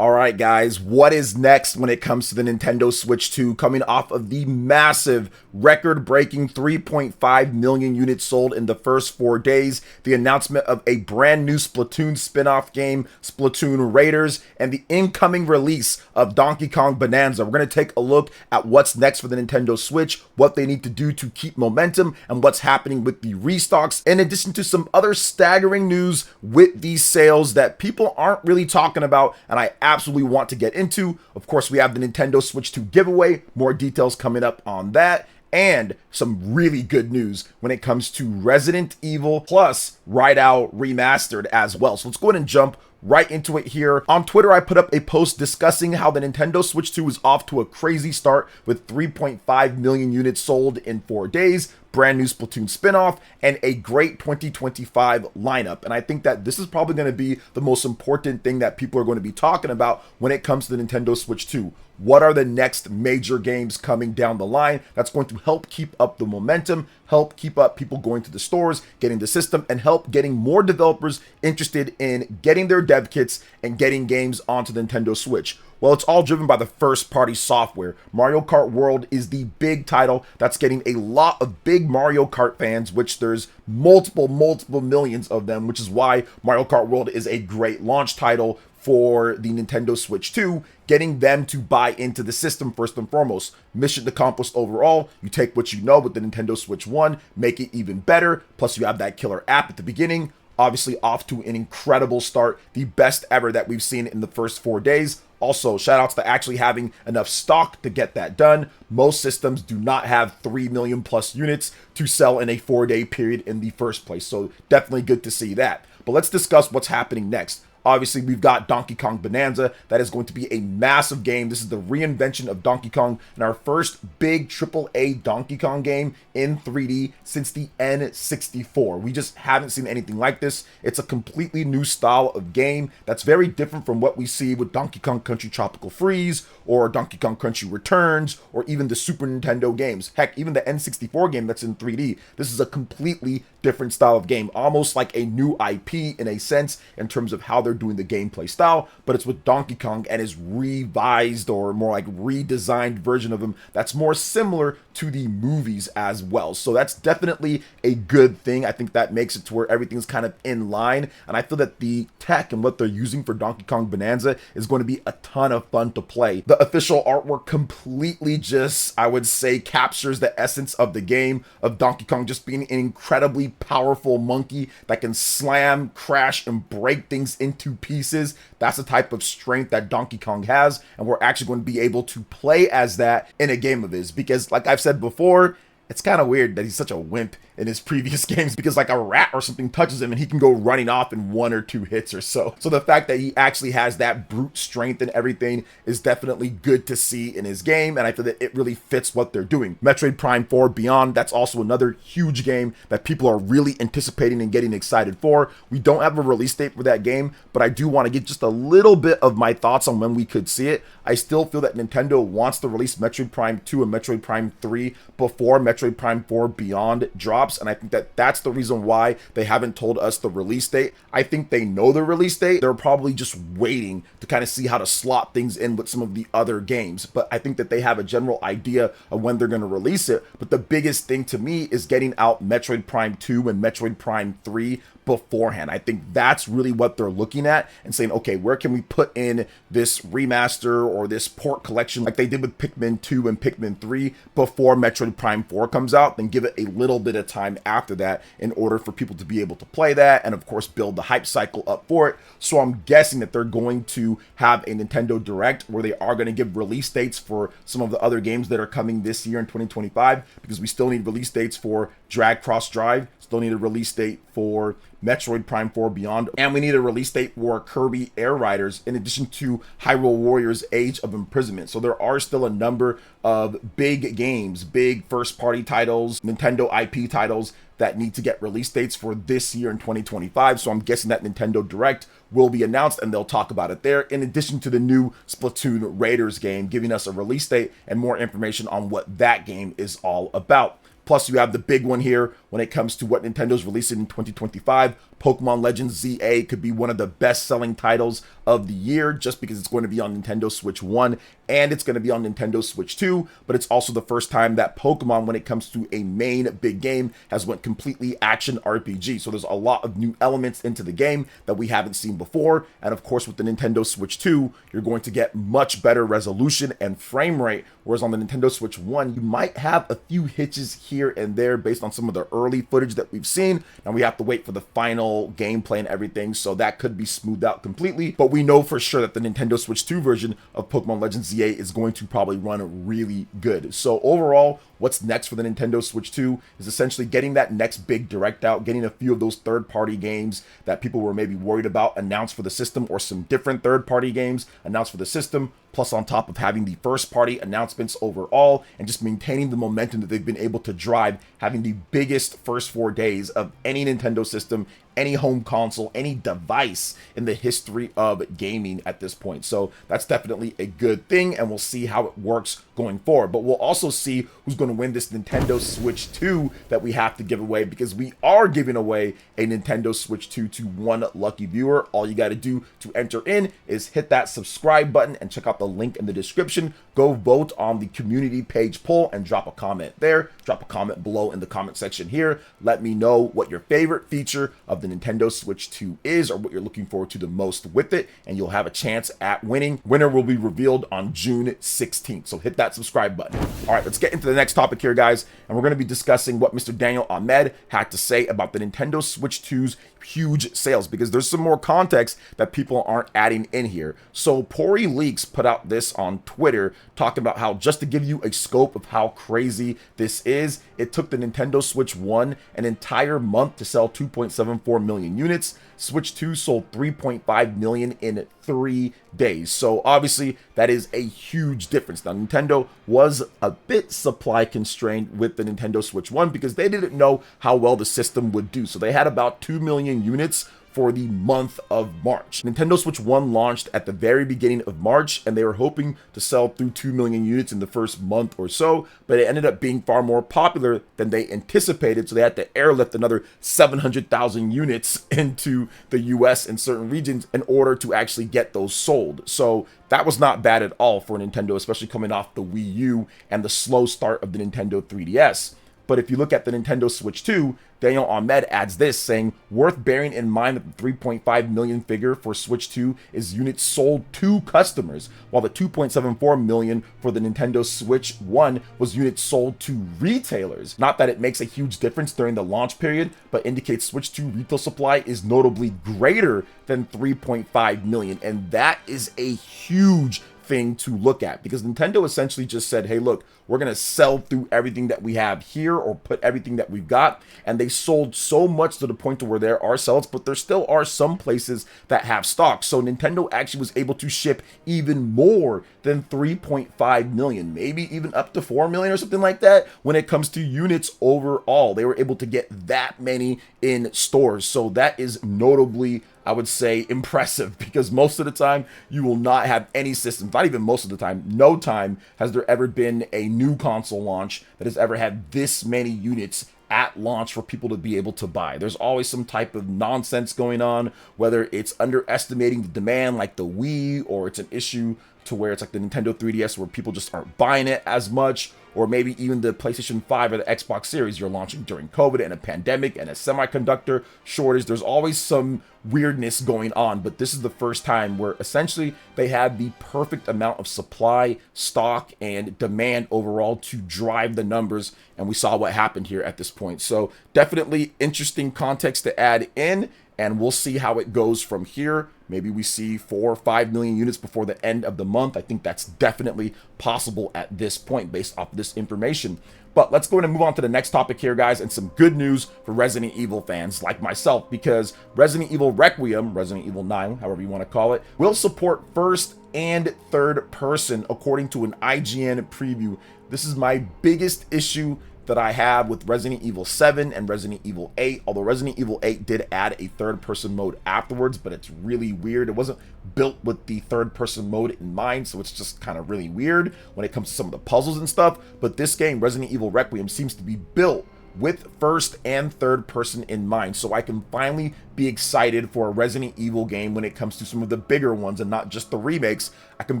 All right, guys, what is next when it comes to the Nintendo Switch 2 coming off of the massive record-breaking 3.5 million units sold in the first 4 days, the announcement of a brand new Splatoon spin-off game, Splatoon Raiders, and the incoming release of Donkey Kong Bonanza. We're going to take a look at what's next for the Nintendo Switch, what they need to do to keep momentum, and what's happening with the restocks, in addition to some other staggering news with these sales that people aren't really talking about, and I absolutely want to get into. Of course, we have the Nintendo Switch 2 giveaway, more details coming up on that, and some really good news when it comes to Resident Evil plus Rideout Remastered as well. So let's go ahead and jump right into it here. On Twitter, I put up a post discussing how the Nintendo Switch 2 is off to a crazy start with 3.5 million units sold in 4 days, brand new Splatoon spinoff, and a great 2025 lineup. And I think that this is probably going to be the most important thing that people are going to be talking about when it comes to the Nintendo Switch 2. What are the next major games coming down the line that's going to help keep up the momentum, help keep up people going to the stores, getting the system, and help getting more developers interested in getting their dev kits and getting games onto the Nintendo Switch? Well, it's all driven by the first-party software. Mario Kart World is the big title that's getting a lot of big Mario Kart fans, which there's multiple millions of them, which is why Mario Kart World is a great launch title for the Nintendo Switch 2, getting them to buy into the system first and foremost. Mission accomplished overall. You take what you know with the Nintendo Switch 1, make it even better, plus you have that killer app at the beginning. Obviously off to an incredible start, the best ever that we've seen in the first 4 days. Also, shout outs to actually having enough stock to get that done. Most systems do not have 3 million plus units to sell in a 4-day period in the first place. So definitely good to see that. But let's discuss what's happening next. Obviously, we've got Donkey Kong Bonanza. That is going to be a massive game. This is the reinvention of Donkey Kong and our first big AAA Donkey Kong game in 3D since the N64. We just haven't seen anything like this. It's a completely new style of game that's very different from what we see with Donkey Kong Country Tropical Freeze or Donkey Kong Country Returns or even the Super Nintendo games. Heck, even the N64 game that's in 3D. This is a completely different style of game, almost like a new IP in a sense in terms of how they're doing the gameplay style, but it's with Donkey Kong and his revised or more like redesigned version of him that's more similar to the movies as well. So that's definitely a good thing. I think that makes it to where everything's kind of in line, and I feel that the tech and what they're using for Donkey Kong Bonanza is going to be a ton of fun to play. The official artwork completely just, I would say, captures the essence of the game, of Donkey Kong just being an incredibly powerful monkey that can slam, crash, and break things into pieces. That's the type of strength that Donkey Kong has, and we're actually going to be able to play as that in a game of his, because like I've said before, it's kind of weird that he's such a wimp in his previous games, because like a rat or something touches him and he can go running off in 1 or 2 hits or so. So the fact that he actually has that brute strength and everything is definitely good to see in his game, and I feel that it really fits what they're doing. Metroid Prime 4 Beyond, that's also another huge game that people are really anticipating and getting excited for. We don't have a release date for that game, but I do want to get just a little bit of my thoughts on when we could see it. I still feel that Nintendo wants to release Metroid Prime 2 and Metroid Prime 3 before Metroid Prime 4 Beyond drops, and I think that that's the reason why they haven't told us the release date. I think they know the release date. They're probably just waiting to kind of see how to slot things in with some of the other games, but I think that they have a general idea of when they're going to release it. But the biggest thing to me is getting out Metroid Prime 2 and Metroid Prime 3 beforehand. I think that's really what they're looking at and saying, okay, where can we put in this remaster or this port collection like they did with Pikmin 2 and Pikmin 3 before Metroid Prime 4 comes out, then give it a little bit of time after that in order for people to be able to play that and of course build the hype cycle up for it. So I'm guessing that they're going to have a Nintendo Direct where they are going to give release dates for some of the other games that are coming this year in 2025, because we still need release dates for Drag Cross Drive, still need a release date for Metroid Prime 4 Beyond, and we need a release date for Kirby Air Riders, in addition to Hyrule Warriors Age of Imprisonment. So there are still a number of big games, big first-party titles, Nintendo IP titles that need to get release dates for this year in 2025. So I'm guessing that Nintendo Direct will be announced and they'll talk about it there, in addition to the new Splatoon Raiders game, giving us a release date and more information on what that game is all about. Plus, you have the big one here when it comes to what Nintendo's releasing in 2025. Pokemon Legends ZA could be one of the best-selling titles of the year just because it's going to be on Nintendo Switch 1 and it's going to be on Nintendo Switch 2, but it's also the first time that Pokemon, when it comes to a main big game, has went completely action RPG. So there's a lot of new elements into the game that we haven't seen before, and of course with the Nintendo Switch 2, you're going to get much better resolution and frame rate, whereas on the Nintendo Switch 1, you might have a few hitches here and there based on some of the early footage that we've seen, and we have to wait for the final gameplay and everything, so that could be smoothed out completely. But we know for sure that the Nintendo Switch 2 version of Pokemon Legends ZA is going to probably run really good. So overall, what's next for the Nintendo Switch 2 is essentially getting that next big direct out, getting a few of those third-party games that people were maybe worried about announced for the system, or some different third-party games announced for the system, plus on top of having the first-party announcements overall, and just maintaining the momentum that they've been able to drive, having the biggest first 4 days of any Nintendo system, any home console, any device in the history of gaming at this point. So that's definitely a good thing, and we'll see how it works going forward. But we'll also see who's going to win this Nintendo Switch 2 that we have to give away, because we are giving away a Nintendo Switch 2 to one lucky viewer. All you got to do to enter in is hit that subscribe button and check out the link in the description. Go vote on the community page poll and drop a comment there. Drop a comment below in the comment section here. Let me know what your favorite feature of the Nintendo Switch 2 is, or what you're looking forward to the most with it, and you'll have a chance at winning. Winner will be revealed on June 16th, so hit that subscribe button. All right, let's get into the next topic here, guys, and we're going to be discussing what Mr. Daniel Ahmed had to say about the Nintendo Switch 2's huge sales, because there's some more context that people aren't adding in here. So Pori Leaks put out this on Twitter talking about how, just to give you a scope of how crazy this is, it took the Nintendo Switch 1 an entire month to sell 2.74 million units. Switch 2 sold 3.5 million in 3 days. So obviously that is a huge difference. Now, Nintendo was a bit supply constrained with the Nintendo Switch 1 because they didn't know how well the system would do. So they had about 2 million units for the month of March. Nintendo Switch 1 launched at the very beginning of March, and they were hoping to sell through 2 million units in the first month or so, but it ended up being far more popular than they anticipated, so they had to airlift another 700,000 units into the US and certain regions in order to actually get those sold. So that was not bad at all for Nintendo, especially coming off the Wii U and the slow start of the Nintendo 3DS. But if you look at the Nintendo Switch 2, Daniel Ahmed adds this, saying, worth bearing in mind that the 3.5 million figure for Switch 2 is units sold to customers, while the 2.74 million for the Nintendo Switch 1 was units sold to retailers. Not that it makes a huge difference during the launch period, but indicates Switch 2 retail supply is notably greater than 3.5 million, and that is a huge thing to look at, because Nintendo essentially just said, hey, look, we're going to sell through everything that we have here, or put everything that we've got, and they sold so much to the point to where there are sales, but there still are some places that have stock. So Nintendo actually was able to ship even more than 3.5 million, maybe even up to 4 million or something like that when it comes to units overall. They were able to get that many in stores, so that is notably, I would say, impressive, because most of the time you will not have any systems, not even most of the time, no time has there ever been a new console launch that has ever had this many units at launch for people to be able to buy. There's always some type of nonsense going on, whether it's underestimating the demand like the Wii, or it's an issue to where it's like the Nintendo 3DS where people just aren't buying it as much, or maybe even the PlayStation 5 or the Xbox Series you're launching during COVID and a pandemic and a semiconductor shortage. There's always some weirdness going on, but this is the first time where essentially they had the perfect amount of supply, stock, and demand overall to drive the numbers, and we saw what happened here at this point. So definitely interesting context to add in, and we'll see how it goes from here. Maybe we see 4 or 5 million units before the end of the month. I think that's definitely possible at this point based off this information. But let's go ahead and move on to the next topic here, guys, and some good news for Resident Evil fans like myself, because Resident Evil Requiem, Resident Evil 9, however you want to call it, will support first and third person according to an IGN preview. This is my biggest issue that I have with Resident Evil 7 and Resident Evil 8, although Resident Evil 8 did add a third-person mode afterwards, but it's really weird. It wasn't built with the third-person mode in mind, so it's just kind of really weird when it comes to some of the puzzles and stuff. But this game, Resident Evil Requiem, seems to be built with first and third person in mind, so I can finally be excited for a Resident Evil game when it comes to some of the bigger ones and not just the remakes. I can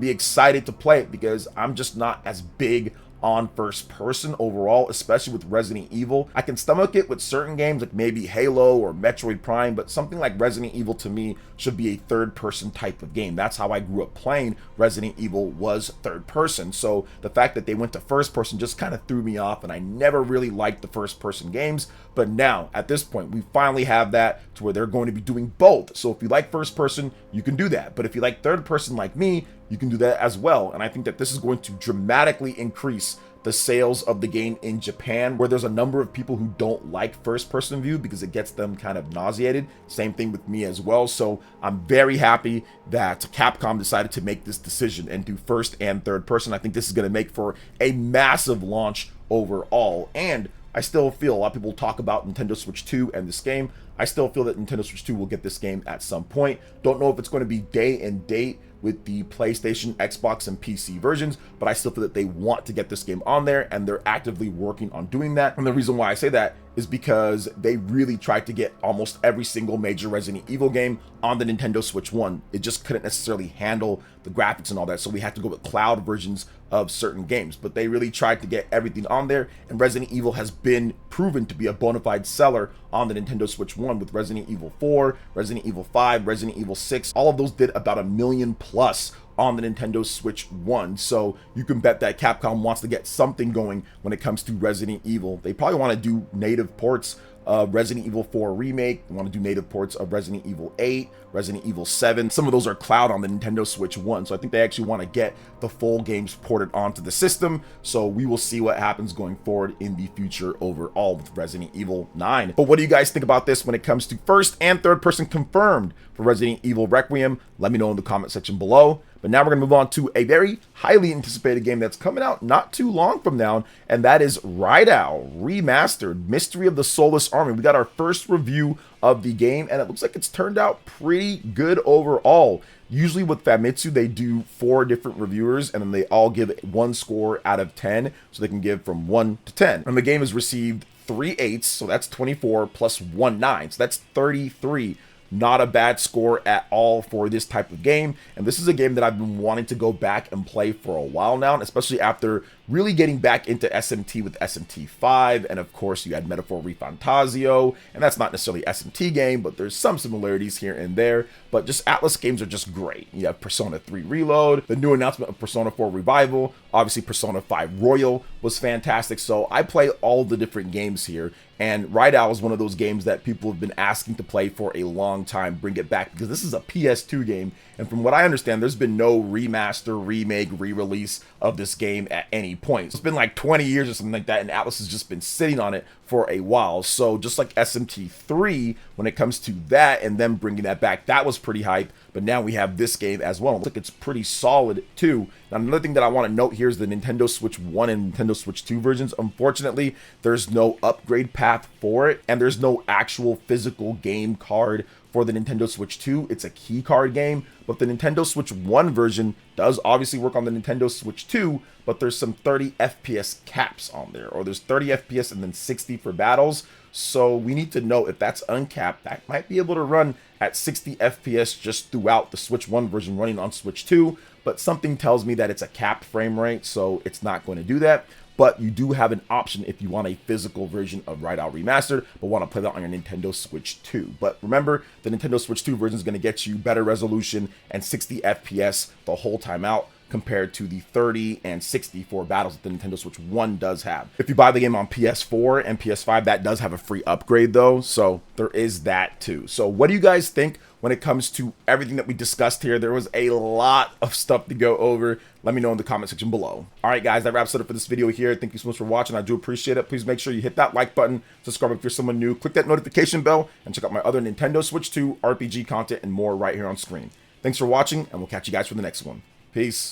be excited to play it because I'm just not as big on first person overall, especially with Resident Evil. I can stomach it with certain games like maybe Halo or Metroid Prime, but something like Resident Evil to me should be a third person type of game. That's how I grew up playing Resident Evil, was third person. So the fact that they went to first person just kind of threw me off, and I never really liked the first person games. But now at this point, we finally have that to where they're going to be doing both. So if you like first person, you can do that. But if you like third person like me, you can do that as well. And I think that this is going to dramatically increase the sales of the game in Japan, where there's a number of people who don't like first person view because it gets them kind of nauseated. Same thing with me as well. So I'm very happy that Capcom decided to make this decision and do first and third person. I think this is going to make for a massive launch overall. And I still feel, a lot of people talk about Nintendo Switch 2 and this game. I still feel that Nintendo Switch 2 will get this game at some point. Don't know if it's going to be day and date with the PlayStation, Xbox, and PC versions, but I still feel that they want to get this game on there, and they're actively working on doing that. And the reason why I say that is because they really tried to get almost every single major Resident Evil game on the Nintendo Switch 1. It just couldn't necessarily handle the graphics and all that, so we had to go with cloud versions of certain games. But they really tried to get everything on there, and Resident Evil has been proven to be a bona fide seller on the Nintendo Switch 1 with Resident Evil 4, Resident Evil 5, Resident Evil 6. All of those did about 1 million plus on the Nintendo Switch 1. So you can bet that Capcom wants to get something going when it comes to Resident Evil. They probably want to do native ports of Resident Evil 4 Remake. They want to do native ports of Resident Evil 8, Resident Evil 7. Some of those are cloud on the Nintendo Switch 1. So I think they actually want to get the full games ported onto the system. So we will see what happens going forward in the future overall with Resident Evil 9. But what do you guys think about this when it comes to first and third person confirmed for Resident Evil Requiem? Let me know in the comment section below. But now we're going to move on to a very highly anticipated game that's coming out not too long from now, and that is SMT Remastered, Mystery of the Soulless Army. We got our first review of the game, and it looks like it's turned out pretty good overall. Usually with Famitsu, they do 4 different reviewers, and then they all give it 1 score out of 10, so they can give from 1 to 10. And the game has received 3 8s, so that's 24, plus 1 9, so that's 33. Not a bad score at all for this type of game, and this is a game that I've been wanting to go back and play for a while now, especially after really getting back into SMT with SMT 5, and of course you had Metaphor Refantasio, and that's not necessarily SMT game, but there's some similarities here and there. But just Atlas games are just great. You have Persona 3 Reload, the new announcement of Persona 4 Revival, obviously Persona 5 Royal was fantastic. So I play all the different games here, and SMT is one of those games that people have been asking to play for a long time, bring it back, because this is a PS2 game, and from what I understand, there's been no remaster, remake, re-release of this game at any point. It's been like 20 years or something like that, and Atlas has just been sitting on it for a while. So just like SMT3, when it comes to that and them bringing that back, that was pretty hype. But now we have this game as well. It looks like it's pretty solid too. Now another thing that I want to note here is the Nintendo Switch 1 and Nintendo Switch 2 versions. Unfortunately, there's no upgrade path for it, and there's no actual physical game card for the Nintendo Switch 2. It's a key card game, but the Nintendo Switch 1 version does obviously work on the Nintendo Switch 2, but there's some 30 FPS caps on there, or there's 30 FPS and then 60 for battles. So we need to know if that's uncapped, that might be able to run at 60 FPS just throughout the Switch 1 version running on Switch 2, but something tells me that it's a capped frame rate, so it's not going to do that. But you do have an option if you want a physical version of SMT Remastered, but want to play that on your Nintendo Switch 2. But remember, the Nintendo Switch 2 version is going to get you better resolution and 60 FPS the whole time out, compared to the 30 and 64 battles that the Nintendo Switch 1 does have. If you buy the game on PS4 and PS5, that does have a free upgrade though, so there is that too. So what do you guys think when it comes to everything that we discussed here? There was a lot of stuff to go over. Let me know in the comment section below. All right, guys, that wraps it up for this video here. Thank you so much for watching. I do appreciate it. Please make sure you hit that like button, subscribe if you're someone new, click that notification bell, and check out my other Nintendo Switch 2 RPG content and more right here on screen. Thanks for watching, and we'll catch you guys for the next one. Peace.